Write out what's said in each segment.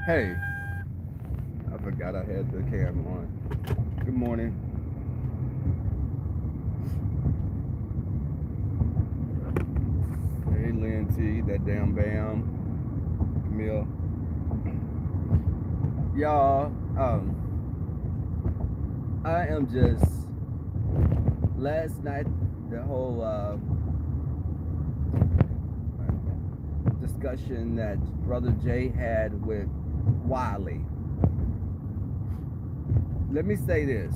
Hey, I forgot I had the cam on. Good morning. Hey, Lynn T, that damn Bam, Camille. Y'all, I am just, last night, the whole discussion that Brother Jay had with Wiley. Let me say this.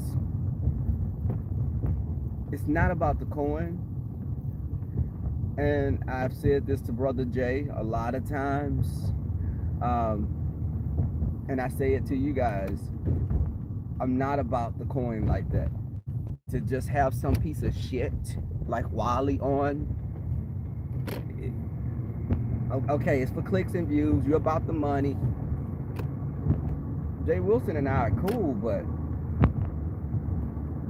It's not about the coin. And I've said this to Brother Jay a lot of times. And I say it to you guys. I'm not about the coin like that. To just have some piece of shit like Wiley on. Okay, it's for clicks and views. You're about the money. Jay Wilson and I are cool, but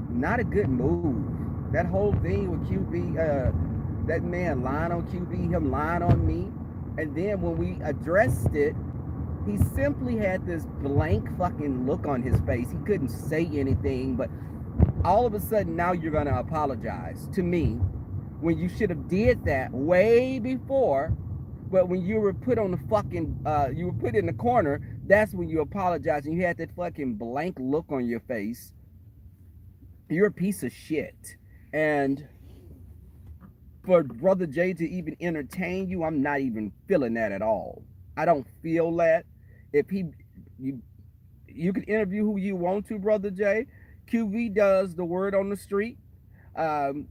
not a good move. That whole thing with QB, that man lying on QB, him lying on me. And then when we addressed it, he simply had this blank fucking look on his face. He couldn't say anything, but all of a sudden now you're gonna apologize to me when you should have did that way before. But when you were put on the fucking, you were put in the corner, that's when you apologize and you had that fucking blank look on your face. You're a piece of shit. And for Brother Jay to even entertain you, I'm not even feeling that at all. I don't feel that. If you, you can interview who you want to, Brother Jay. QV does the word on the street. Um,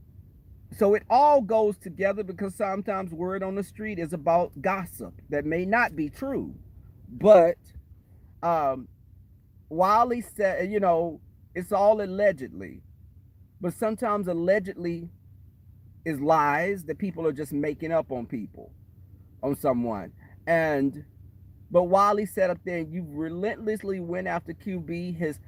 so it all goes together because sometimes word on the street is about gossip that may not be true. But um, Wiley said, it's all allegedly. But sometimes allegedly is lies that people are just making up on people, on someone. And but Wiley sat up there and you relentlessly went after QB, his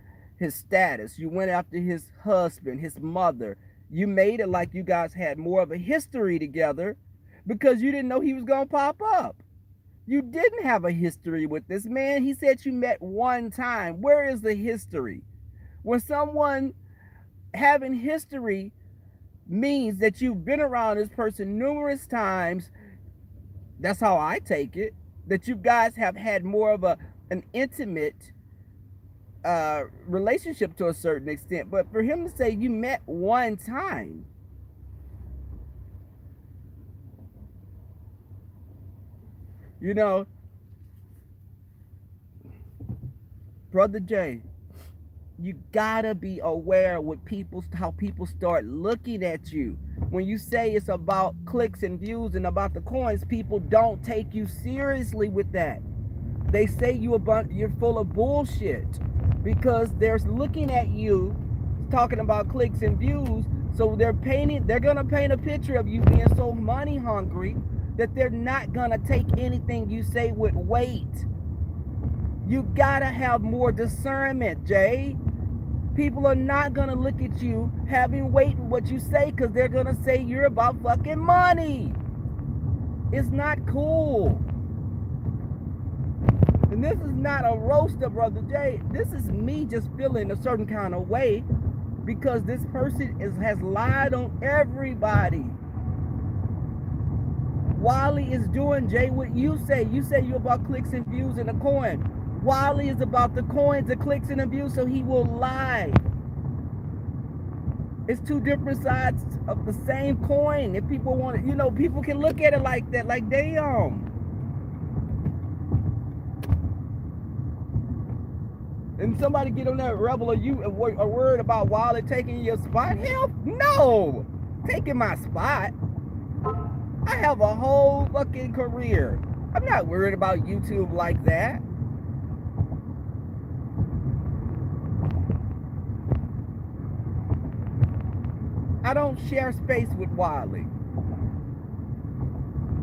status. You went after his husband, his mother. You made it like you guys had more of a history together because you didn't know he was gonna pop up. You didn't have a history with this man. He said you met one time. Where is the history? When someone having history means that you've been around this person numerous times. That's how I take it. That you guys have had more of an intimate relationship to a certain extent. But for him to say you met one time, you know, Brother Jay, you gotta be aware with people how people start looking at you. When you say it's about clicks and views and about the coins, people don't take you seriously with that. They say you're full of bullshit because they're looking at you talking about clicks and views. So they're gonna paint a picture of you being so money hungry that they're not gonna take anything you say with weight. You gotta have more discernment, Jay. People are not gonna look at you having weight in what you say because they're gonna say you're about fucking money. It's not cool. And this is not a roaster, Brother Jay. This is me just feeling a certain kind of way because this person has lied on everybody. Wiley is doing, Jay, what you say. You say you're about clicks and views and a coin. Wiley is about the coins, the clicks and the views, so he will lie. It's two different sides of the same coin. If people want it, people can look at it like that, like damn. And somebody get on that rebel or you a word about Wiley taking your spot? Hell no! Taking my spot. I have a whole fucking career. I'm not worried about YouTube like that. I don't share space with Wiley.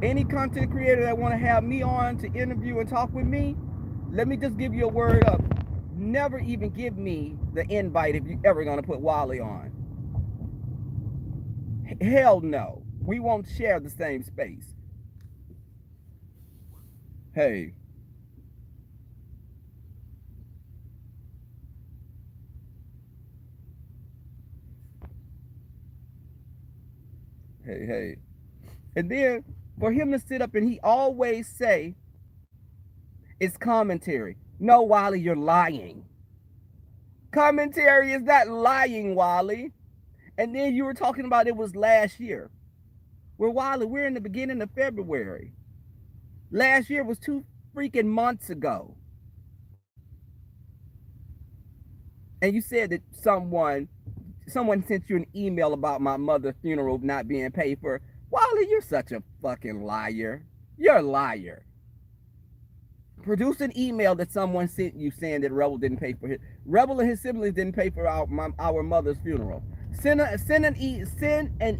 Any content creator that want to have me on to interview and talk with me, let me just give you a word up. Never even give me the invite if you're ever going to put Wiley on. Hell no. We won't share the same space. Hey, hey. And then for him to sit up and he always say it's commentary. No, Wally, you're lying. Commentary is not lying, Wally. And then you were talking about it was last year. Well, Wally, we're in the beginning of February. Last year was 2 freaking months ago. And you said that someone sent you an email about my mother's funeral not being paid for. Wally, you're such a fucking liar. You're a liar. Produce an email that someone sent you saying that Rebel didn't pay for his Rebel and his siblings didn't pay for our mother's funeral. Send an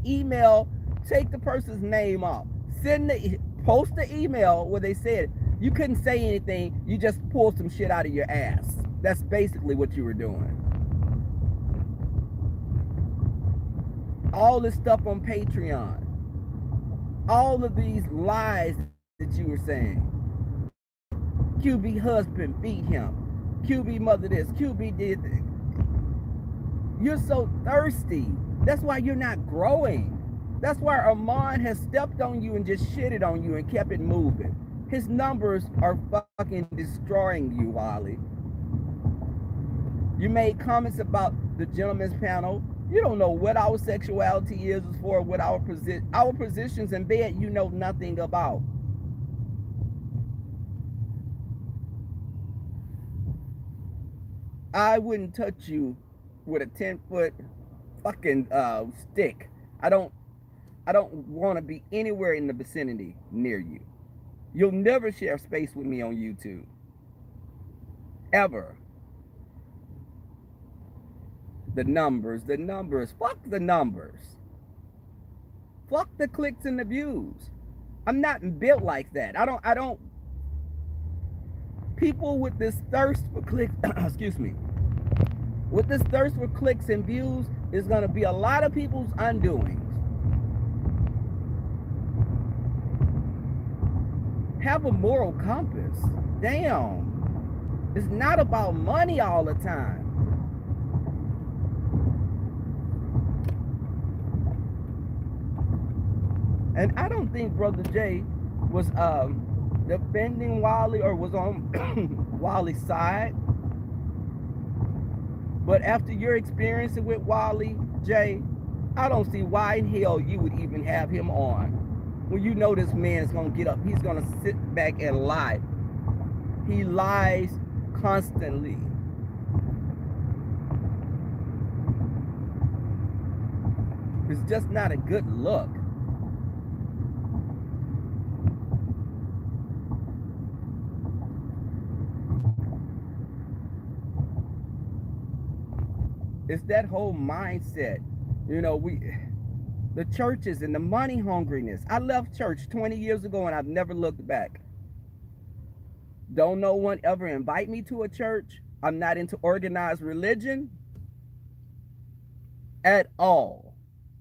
email. Take the person's name off. Post the email where they said you couldn't say anything. You just pulled some shit out of your ass. That's basically what you were doing. All this stuff on Patreon. All of these lies that you were saying. QB husband beat him. QB mother this. QB did this. You're so thirsty. That's why you're not growing. That's why Armand has stepped on you and just shitted on you and kept it moving. His numbers are fucking destroying you, Wally. You made comments about the gentleman's panel. You don't know what our sexuality is for, what our positions in bed you know nothing about. I wouldn't touch you with a 10-foot fucking stick. I don't want to be anywhere in the vicinity near you. You'll never share space with me on YouTube. Ever. The numbers. Fuck the numbers. Fuck the clicks and the views. I'm not built like that. I don't. People with this thirst for clicks, excuse me, with this thirst for clicks and views is going to be a lot of people's undoings. Have a moral compass. Damn. It's not about money all the time. And I don't think Brother Jay was defending Wally or was on Wally's side. But after your experience with Wally, Jay, I don't see why in hell you would even have him on. When you know this man is going to get up, he's going to sit back and lie. He lies constantly. It's just not a good look. It's that whole mindset. You know, the churches and the money hungriness. I left church 20 years ago and I've never looked back. Don't no one ever invite me to a church. I'm not into organized religion at all.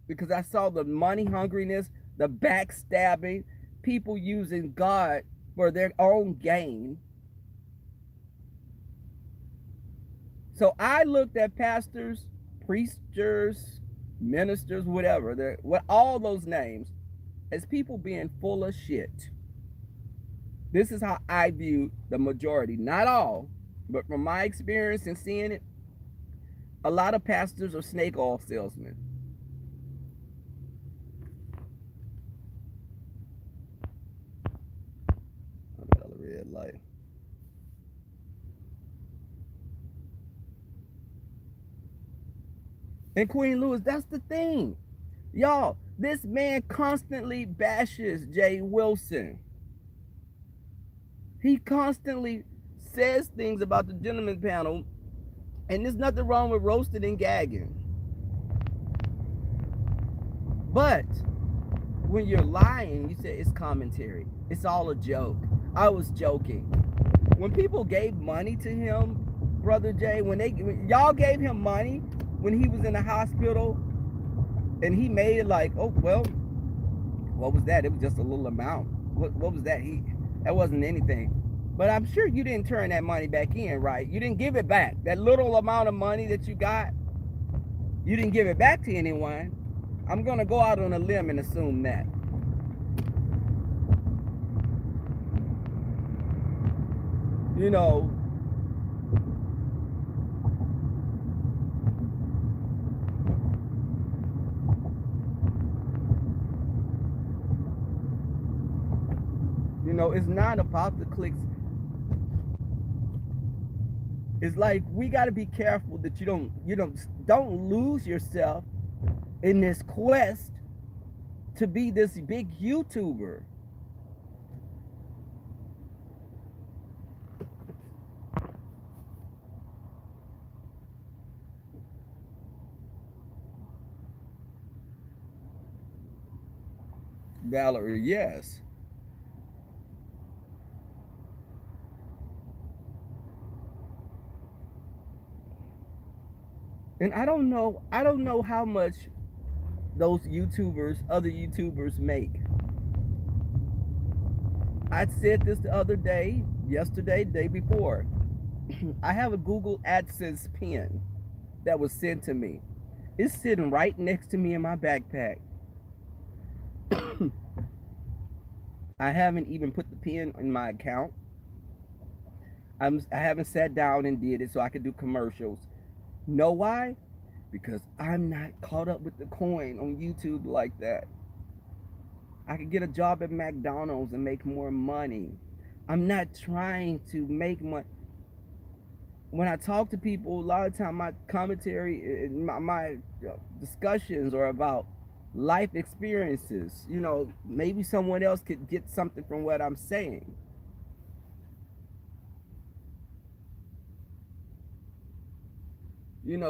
Because I saw the money hungriness, the backstabbing, people using God for their own gain. So I looked at pastors, preachers, ministers, whatever, all those names, as people being full of shit. This is how I view the majority. Not all, but from my experience and seeing it, a lot of pastors are snake oil salesmen. I got a red light. And Queen Lewis, that's the thing. Y'all, this man constantly bashes Jay Wilson. He constantly says things about the gentleman's panel, and there's nothing wrong with roasting and gagging. But when you're lying, you say it's commentary. It's all a joke. I was joking. When people gave money to him, Brother Jay, when y'all gave him money, when he was in the hospital and he made it like, oh, well, what was that? It was just a little amount. What was that? That wasn't anything. But I'm sure you didn't turn that money back in, right? You didn't give it back. That little amount of money that you got, you didn't give it back to anyone. I'm gonna go out on a limb and assume that. You know, it's not about the clicks. It's like we got to be careful that don't lose yourself in this quest to be this big YouTuber. Valerie, yes. And I don't know how much those other YouTubers make. I said this the other day, yesterday, day before. I have a Google AdSense pin that was sent to me. It's sitting right next to me in my backpack. I haven't even put the pin in my account. I haven't sat down and did it so I could do commercials. Know why? Because I'm not caught up with the coin on YouTube like that. I could get a job at McDonald's and make more money. I'm not trying to make money. When I talk to people, a lot of time my commentary, my discussions are about life experiences. Maybe someone else could get something from what I'm saying.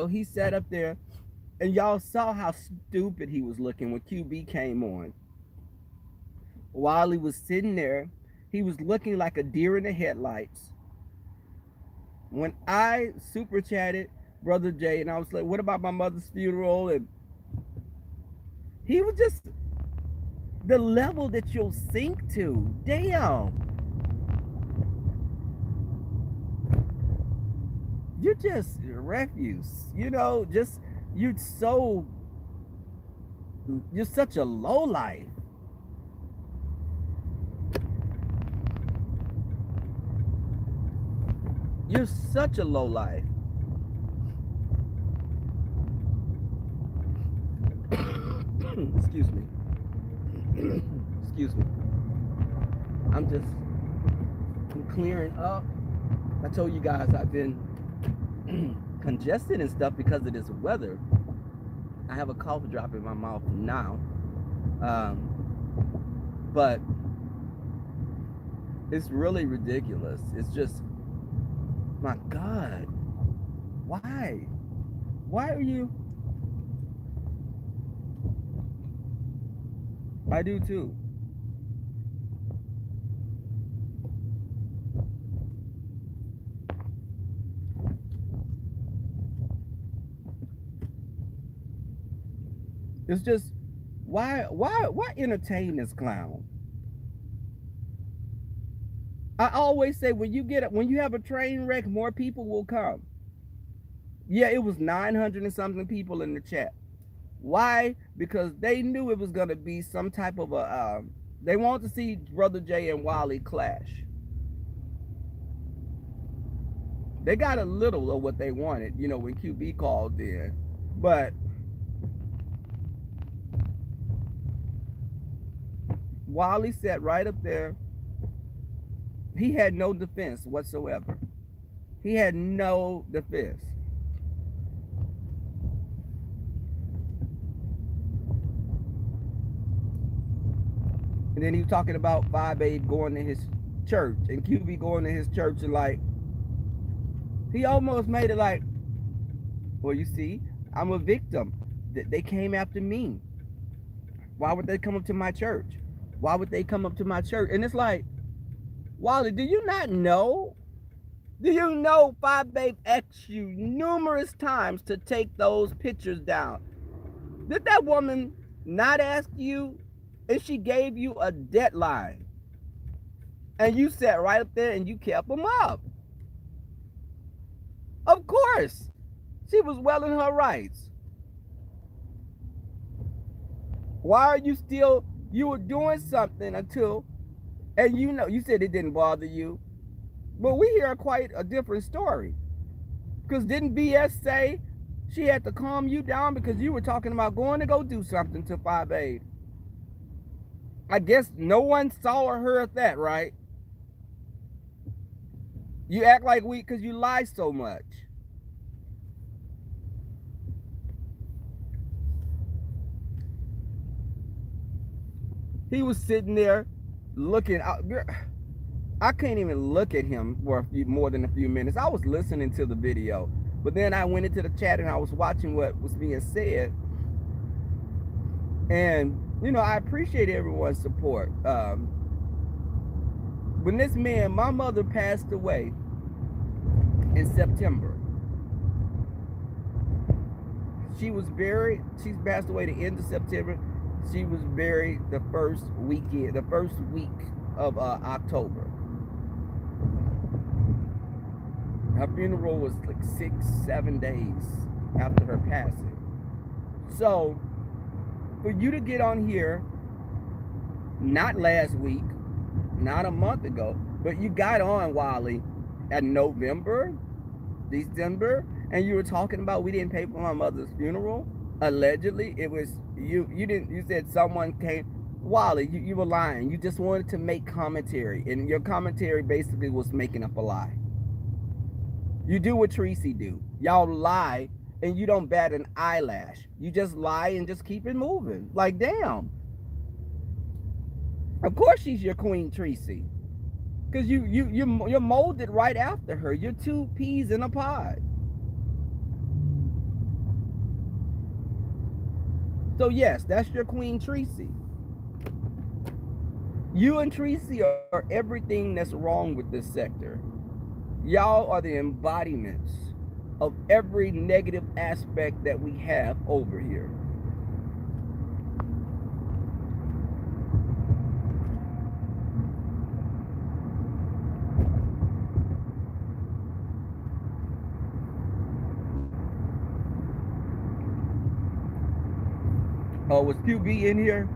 He sat up there, and y'all saw how stupid he was looking when QB came on. While he was sitting there, he was looking like a deer in the headlights. When I super chatted Brother Jay, and I was like, what about my mother's funeral? And he was just the level that you'll sink to. Damn. You're just refuse. You're such a low life. You're such a low life. Excuse me. Excuse me. I'm clearing up. I told you guys I've been congested and stuff because of this weather. I have a cough drop in my mouth now. But it's really ridiculous. It's just, my God, why? Why are you? I do too. It's just, why entertain this clown? I always say when you have a train wreck, more people will come. Yeah, it was 900 and something people in the chat. Why? Because they knew it was gonna be some type of a. They wanted to see Brother Jay and Wally clash. They got a little of what they wanted, when QB called in, but Wally sat right up there. He had no defense whatsoever. He had no defense. And then he was talking about 5'8" going to his church and QB going to his church, and like, he almost made it like, well, you see, I'm a victim. They came after me. Why would they come up to my church? Why would they come up to my church? And it's like, Wally, do you not know? Do you know 5'8" asked you numerous times to take those pictures down? Did that woman not ask you? And she gave you a deadline. And you sat right up there and you kept them up. Of course. She was well in her rights. Why are you still, you were doing something until, and you said it didn't bother you, but we hear quite a different story. Because didn't BS say she had to calm you down because you were talking about going to go do something to 5A? I guess no one saw or heard that, right? You act like we, because you lie so much. He was sitting there looking out. I can't even look at him for more than a few minutes. I was listening to the video, but then I went into the chat and I was watching what was being said. And, I appreciate everyone's support. When this man, my mother passed away in September. She passed away the end of September. She was buried the first week of October. Her funeral was like 6-7 days after her passing. So for you to get on here, not last week, not a month ago, but you got on, Wally, at November, December, and you were talking about we didn't pay for my mother's funeral. Allegedly, it was you didn't, you said someone came. Wally, you were lying. You just wanted to make commentary, and your commentary basically was making up a lie. You do what Tracy do. Y'all lie and you don't bat an eyelash. You just lie and just keep it moving. Like, damn. Of course she's your queen, Tracy. Because you're molded right after her. You're two peas in a pod. So yes, that's your queen, Tracy. You and Tracy are everything that's wrong with this sector. Y'all are the embodiments of every negative aspect that we have over here. Oh, was QB in here?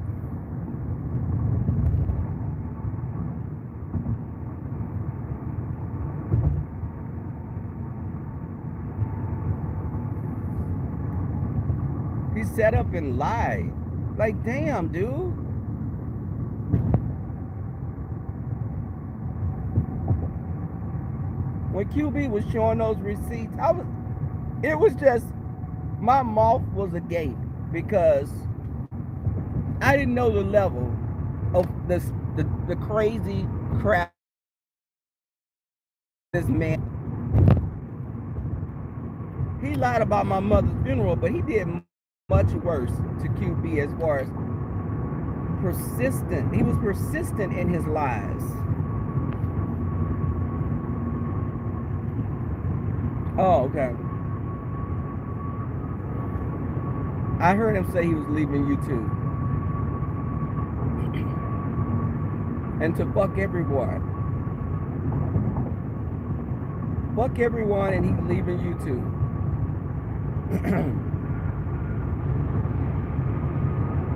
He sat up and lied. Like, damn, dude. When QB was showing those receipts, it was just, my mouth was agape because I didn't know the level of the crazy crap this man. He lied about my mother's funeral, but he did much worse to QB as far as persistent. He was persistent in his lies. Oh, okay. I heard him say he was leaving YouTube. And to fuck everyone. Fuck everyone, and he's leaving YouTube.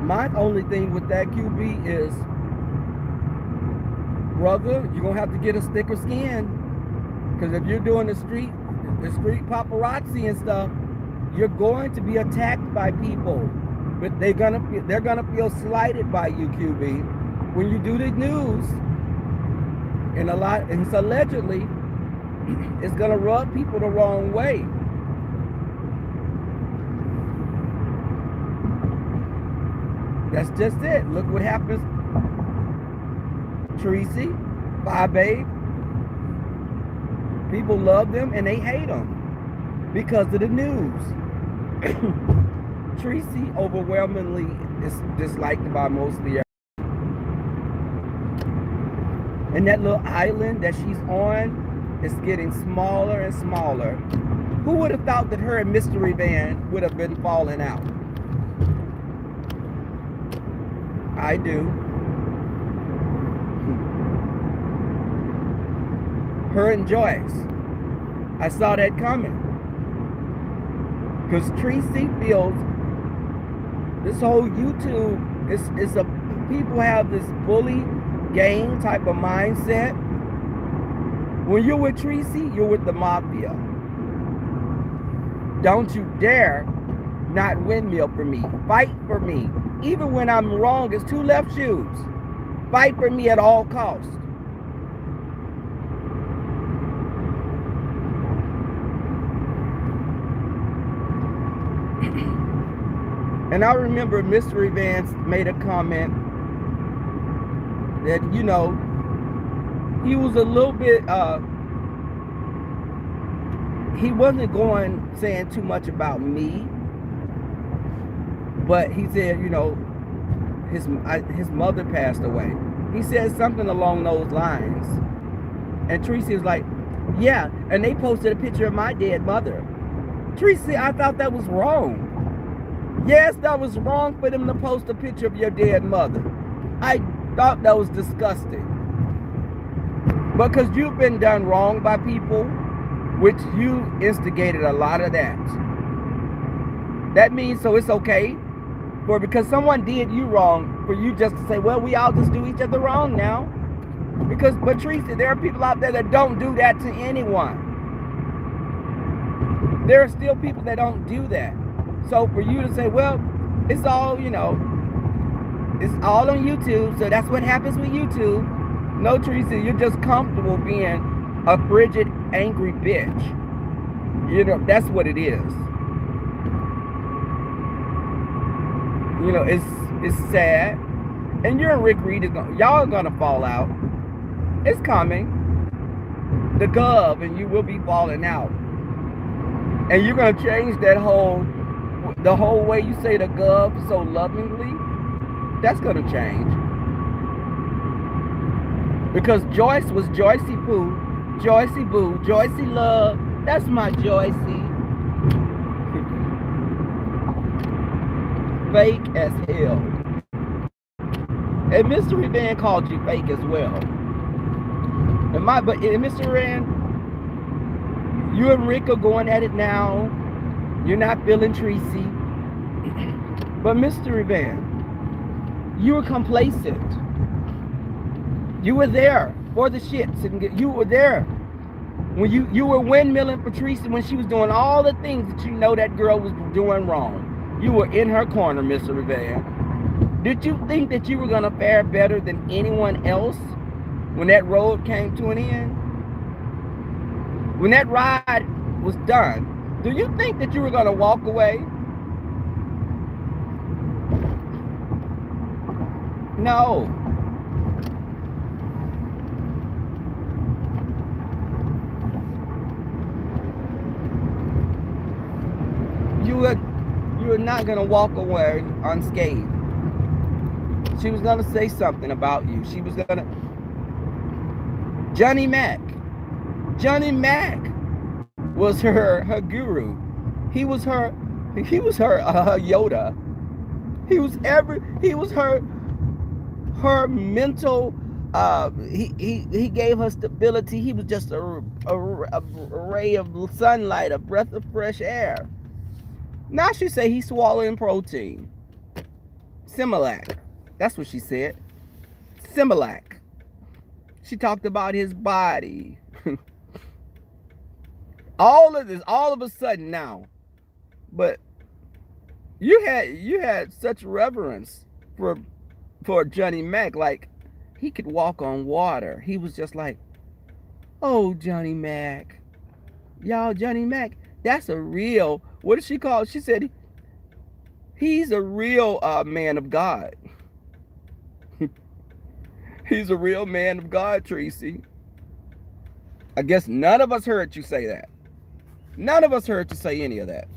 My only thing with that, QB, is, brother, you're gonna have to get a thicker skin. Because if you're doing the street paparazzi and stuff, you're going to be attacked by people. But they're gonna feel slighted by you, QB. When you do the news, and it's allegedly, it's gonna rub people the wrong way. That's just it. Look what happens. Tracy, 5A, people love them and they hate them because of the news. Tracy overwhelmingly is disliked by most of the. And that little island that she's on is getting smaller and smaller. Who would have thought that her and Mystery Van would have been falling out? I do. Her and Joyce. I saw that coming. Because Tracy feels this whole YouTube It's a people have this bully gang type of mindset. When you're with Tracy, you're with the mafia. Don't you dare not windmill for me. Fight for me. Even when I'm wrong, it's two left shoes. Fight for me at all costs. And I remember Mystery Vance made a comment that, you know, he was a little bit, he wasn't saying too much about me, but he said, you know, his mother passed away. He said something along those lines. And Tracy was like, yeah, and they posted a picture of my dead mother. Tracy, I thought that was wrong. Yes, that was wrong for them to post a picture of your dead mother. I thought that was disgusting. Because you've been done wrong by people, which you instigated a lot of that. That means so it's okay for because someone did you wrong for you just to say, well, we all just do each other wrong now. Because, but Teresa, there are people out there that don't do that to anyone. There are still people that don't do that. So for you to say, well, it's all, you know, it's all on YouTube, so that's what happens with YouTube. No, Teresa, you're just comfortable being a frigid, angry bitch. You know, that's what it is. You know, it's sad. And you and Rick Reed, y'all are gonna fall out. It's coming. The gov, and you will be falling out. And you're gonna change that the whole way you say the gov so lovingly. That's gonna change. Because Joyce was Joycey Pooh, Joycey Boo, Joycey Love. That's my Joycey. Fake as hell. And Mystery Van called you fake as well. And Mr. Rand, you and Rick are going at it now. You're not feeling Tracy. But Mr. Van, you were complacent. You were there for the shits. And you were there when you were windmilling for Tracy when she was doing all the things that you know that girl was doing wrong. You were in her corner, Mr. Van. Did you think that you were going to fare better than anyone else when that road came to an end? When that ride was done, do you think that you were going to walk away? No. You were not going to walk away unscathed. She was going to say something about you. She was going to... Johnny Mac was her guru. He was her Yoda. He was her mental, he gave her stability. He was just a ray of sunlight, a breath of fresh air. Now she say he's swallowing protein. Similac. That's what she said. Similac. She talked about his body. All of this, all of a sudden now. But you had such reverence for Johnny Mac, like he could walk on water. He was just like, oh, Johnny Mac. Y'all, Johnny Mac, that's a real, what did she call it? She said he's a real man of God. He's a real man of God, Tracy. I guess none of us heard you say that. None of us heard you say any of that.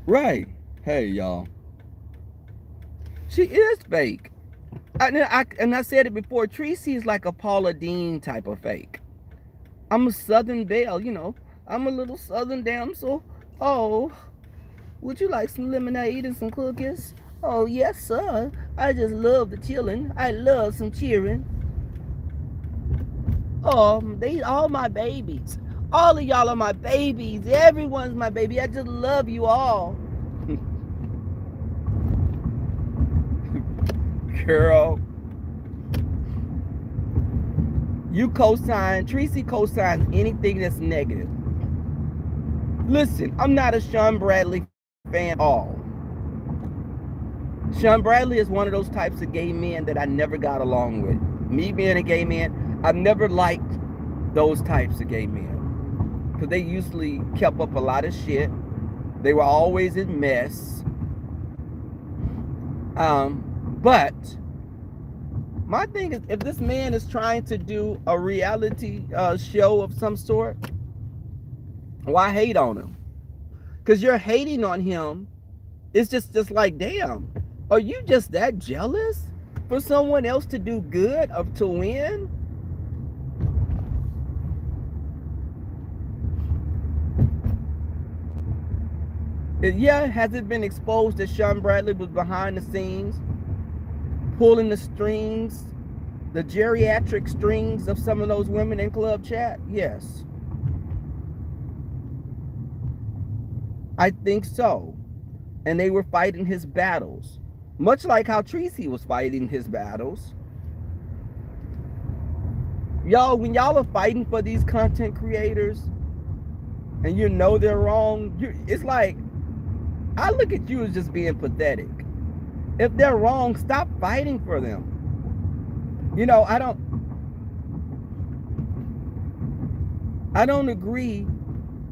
Right. Hey, y'all. She is fake. And I said it before, Tracy is like a Paula Deen type of fake. I'm a Southern belle, you know. I'm a little Southern damsel. Oh, would you like some lemonade and some cookies? Oh, yes, sir. I just love the chilling. I love some cheering. Oh, they eat all my babies. All of y'all are my babies. Everyone's my baby. I just love you all. Girl, you co-sign, Tracy co-signs anything that's negative. Listen, I'm not a Sean Bradley fan at all. Sean Bradley is one of those types of gay men that I never got along with. Me being a gay man, I've never liked those types of gay men. Because they usually kept up a lot of shit. They were always in mess. But my thing is, if this man is trying to do a reality show of some sort, why hate on him? Because you're hating on him. It's just like, damn, are you just that jealous for someone else to do good or to win? Yeah, has it been exposed that Sean Bradley was behind the scenes, pulling the strings, the geriatric strings of some of those women in club chat? Yes. I think so. And they were fighting his battles, much like how Tracy was fighting his battles. Y'all, when y'all are fighting for these content creators and you know they're wrong, it's like, I look at you as just being pathetic. If they're wrong, stop fighting for them. You know, I don't agree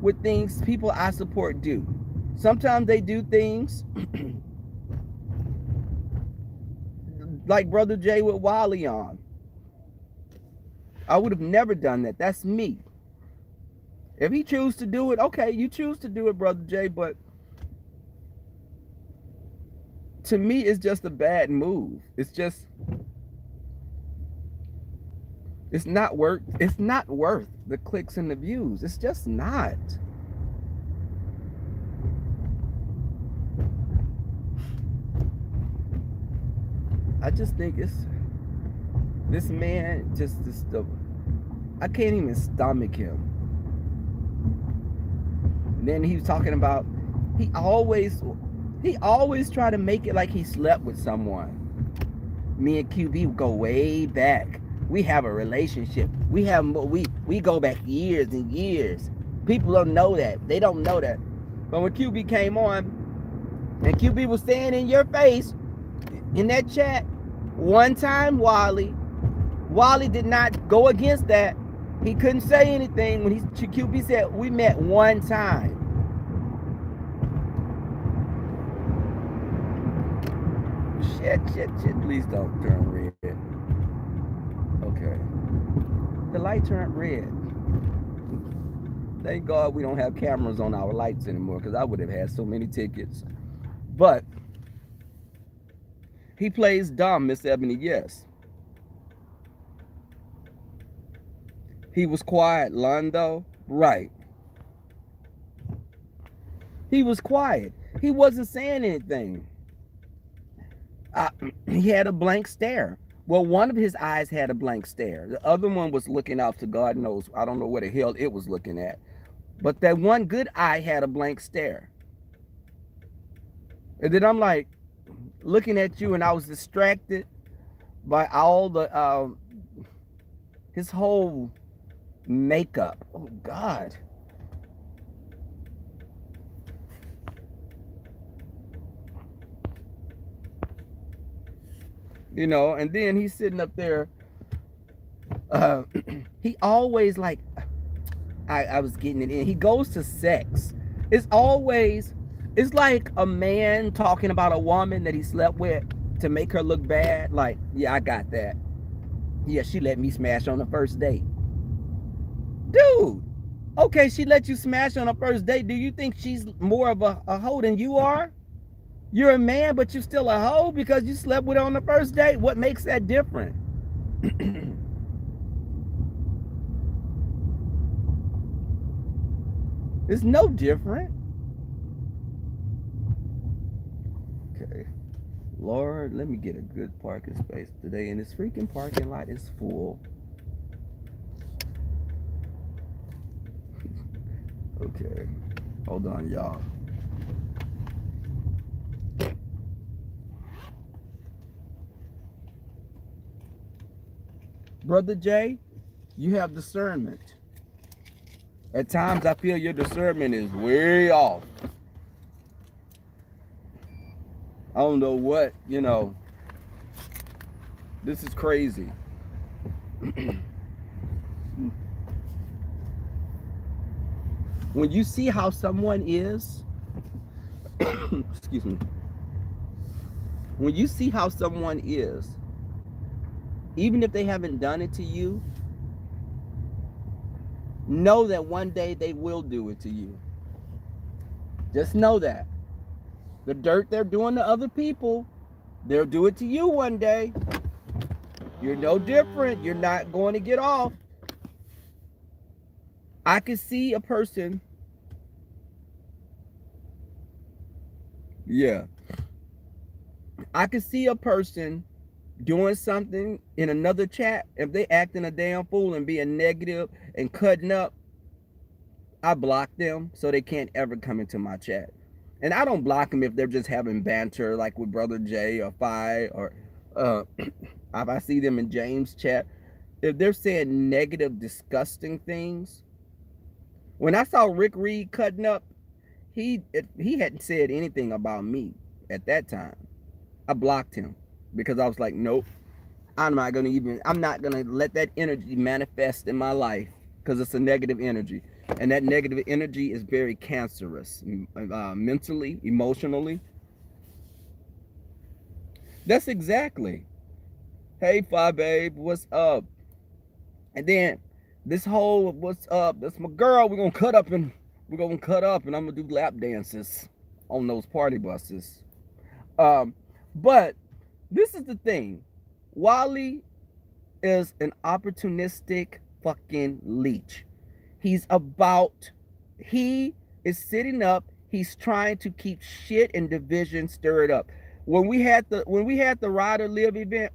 with things people I support do. Sometimes they do things like Brother Jay with Wally on. I would have never done that. That's me. If he chooses to do it, okay, you choose to do it, Brother Jay, but to me, it's just a bad move. It's not worth the clicks and the views. It's just not. I just think this man I can't even stomach him. And then he was talking about he always try to make it like he slept with someone. Me and QB go way back. We have a relationship. We go back years and years. People don't know that. They don't know that. But when QB came on, and QB was saying in your face, in that chat, one time Wally did not go against that. He couldn't say anything when QB said we met one time. Shit, please don't turn red. Okay. The light turned red. Thank God we don't have cameras on our lights anymore, because I would have had so many tickets. But he plays dumb, Miss Ebony, yes. He was quiet, Londo. Right. He was quiet. He wasn't saying anything. He had a blank stare. Well, one of his eyes had a blank stare. The other one was looking out to God knows. I don't know what the hell it was looking at. But that one good eye had a blank stare. And then I'm like looking at you, and I was distracted by all the his whole makeup. Oh God. You know, and then he's sitting up there. He always like, I was getting it in. He goes to sex. It's like a man talking about a woman that he slept with to make her look bad. Like, yeah, I got that. Yeah, she let me smash on the first date. Dude, okay, she let you smash on the first date. Do you think she's more of a hoe than you are? You're a man, but you're still a hoe because you slept with her on the first date. What makes that different? It's no different. Okay. Lord, let me get a good parking space today. And this freaking parking lot is full. Okay. Hold on, y'all. Brother Jay, you have discernment. At times I feel your discernment is way off. I don't know what, this is crazy. When you see how someone is, excuse me, when you see how someone is, even if they haven't done it to you, know that one day they will do it to you. Just know that. The dirt they're doing to other people, they'll do it to you one day. You're no different. You're not going to get off. I could see a person. Yeah. I could see a person doing something in another chat. If they acting a damn fool and being negative and cutting up, I block them so they can't ever come into my chat. And I don't block them if they're just having banter like with Brother Jay or Phi or if I see them in James' chat. If they're saying negative, disgusting things. When I saw Rick Reed cutting up, he hadn't said anything about me at that time. I blocked him because I was like, nope, I'm not gonna let that energy manifest in my life because it's a negative energy. And that negative energy is very cancerous, mentally, emotionally. That's exactly. Hey, Fi Babe, what's up? And then this whole what's up? That's my girl. We're gonna cut up and I'm gonna do lap dances on those party buses. Um, but this is the thing. Wally is an opportunistic fucking leech. He's about he is sitting up, he's trying to keep shit and division stirred up. When we had the Rider Live event,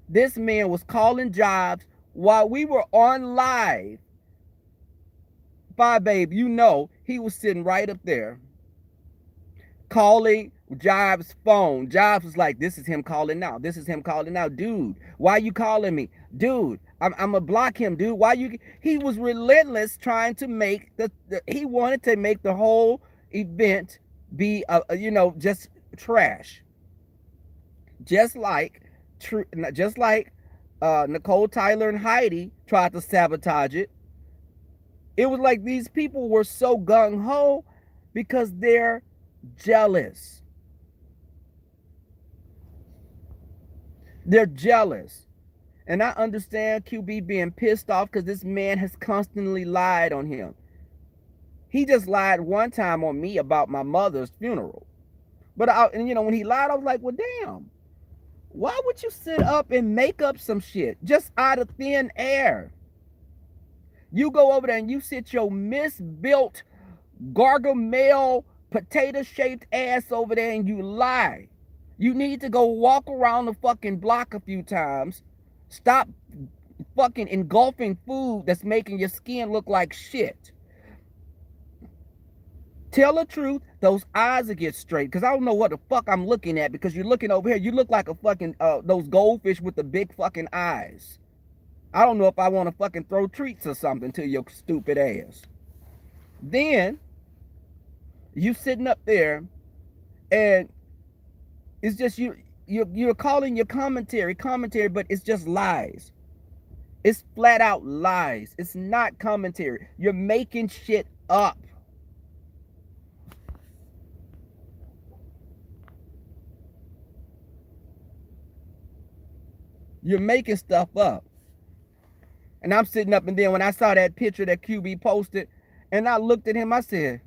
this man was calling jobs while we were on live. Bye, babe, he was sitting right up there calling Jobs' phone. Jobs was like, this is him calling now. This is him calling now. Dude, why you calling me? Dude, I'm gonna block him, dude. Why you? He was relentless trying to make he wanted to make the whole event be, just trash. Just like, just like Nicole, Tyler, and Heidi tried to sabotage it. It was like these people were so gung ho because they're jealous. They're jealous. And I understand QB being pissed off because this man has constantly lied on him. He just lied one time on me about my mother's funeral. But when he lied, I was like, well, damn. Why would you sit up and make up some shit just out of thin air? You go over there and you sit your misbuilt Gargamel potato-shaped ass over there and you lie. You need to go walk around the fucking block a few times. Stop fucking engulfing food that's making your skin look like shit. Tell the truth, those eyes will get straight. Because I don't know what the fuck I'm looking at because you're looking over here. You look like a fucking, those goldfish with the big fucking eyes. I don't know if I want to fucking throw treats or something to your stupid ass. Then, you sitting up there and it's just you're calling your commentary, but it's just lies. It's flat out lies. It's not commentary. You're making shit up. You're making stuff up. And I'm sitting up, and then when I saw that picture that QB posted, and I looked at him, I said,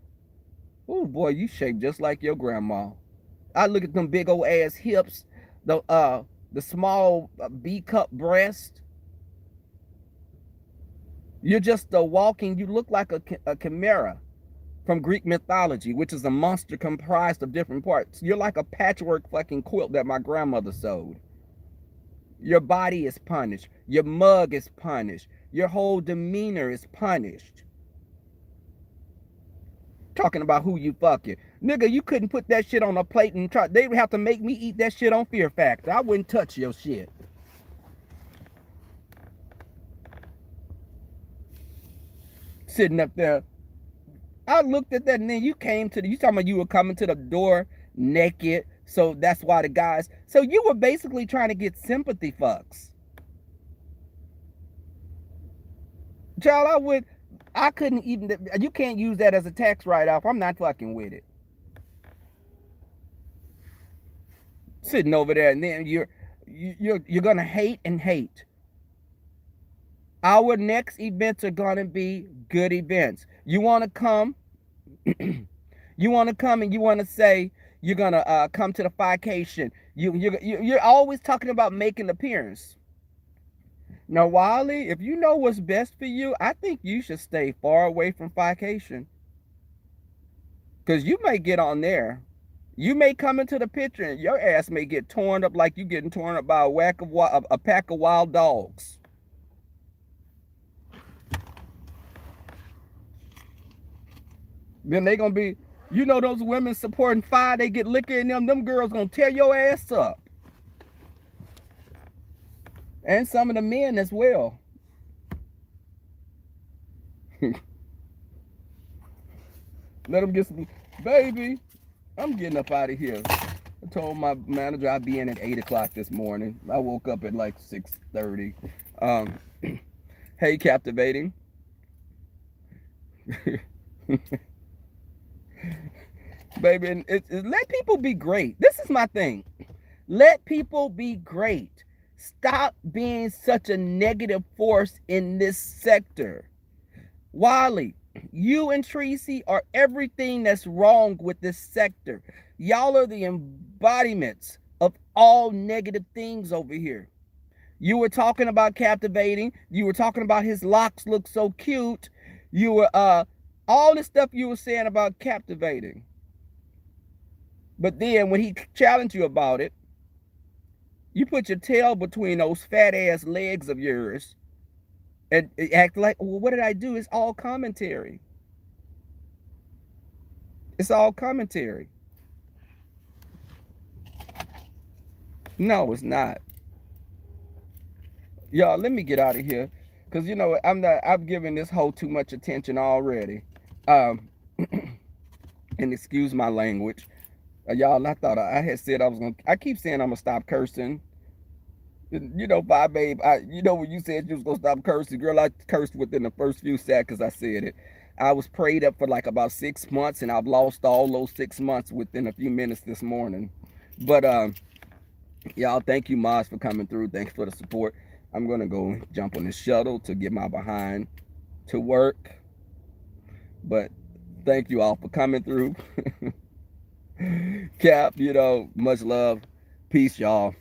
oh boy, you shaped just like your grandma. I look at them big old ass hips, the small B cup breast. You're just a walking, you look like a chimera from Greek mythology, which is a monster comprised of different parts. You're like a patchwork fucking quilt that my grandmother sewed. Your body is punished. Your mug is punished. Your whole demeanor is punished. talking about who you fucking. Nigga, you couldn't put that shit on a plate and try. They would have to make me eat that shit on Fear Factor. I wouldn't touch your shit. Sitting up there. I looked at that and then you came to the, you talking about you were coming to the door naked. So that's why the guys, so you were basically trying to get sympathy fucks. Child, I couldn't even, you can't use that as a tax write-off. I'm not fucking with it. Sitting over there and then you're gonna hate and hate. Our next events are gonna be good events. You wanna come, you wanna come and you wanna say you're gonna come to the Fication. You're always talking about making an appearance. Now, Wally, if you know what's best for you, I think you should stay far away from Fication. Because you may get on there. You may come into the picture and your ass may get torn up like you getting torn up by a pack of wild dogs. Then they gonna be, you know, those women supporting fire, they get liquor in them girls gonna tear your ass up. And some of the men as well. Let them get some, baby, I'm getting up out of here. I told my manager I'd be in at 8 o'clock this morning. I woke up at like 6:30. Hey, Captivating. Baby, and let people be great. This is my thing. Let people be great. Stop being such a negative force in this sector. Wally, you and Tracy are everything that's wrong with this sector. Y'all are the embodiments of all negative things over here. You were talking about Captivating. You were talking about his locks look so cute. You were all the stuff you were saying about Captivating. But then when he challenged you about it, you put your tail between those fat ass legs of yours and act like, well, what did I do? It's all commentary. It's all commentary. No, it's not. Y'all, let me get out of here. Because, you know, I've given this whole too much attention already. And excuse my language. Y'all, I thought I had said I was going to, I keep saying I'm going to stop cursing. You know, bye, babe. You know, when you said you was going to stop cursing, girl, I cursed within the first few seconds I said it. I was prayed up for like about 6 months, and I've lost all those 6 months within a few minutes this morning. But, y'all, thank you, Moz, for coming through. Thanks for the support. I'm going to go jump on this shuttle to get my behind to work. But thank you all for coming through. Cap, you know, much love. Peace, y'all.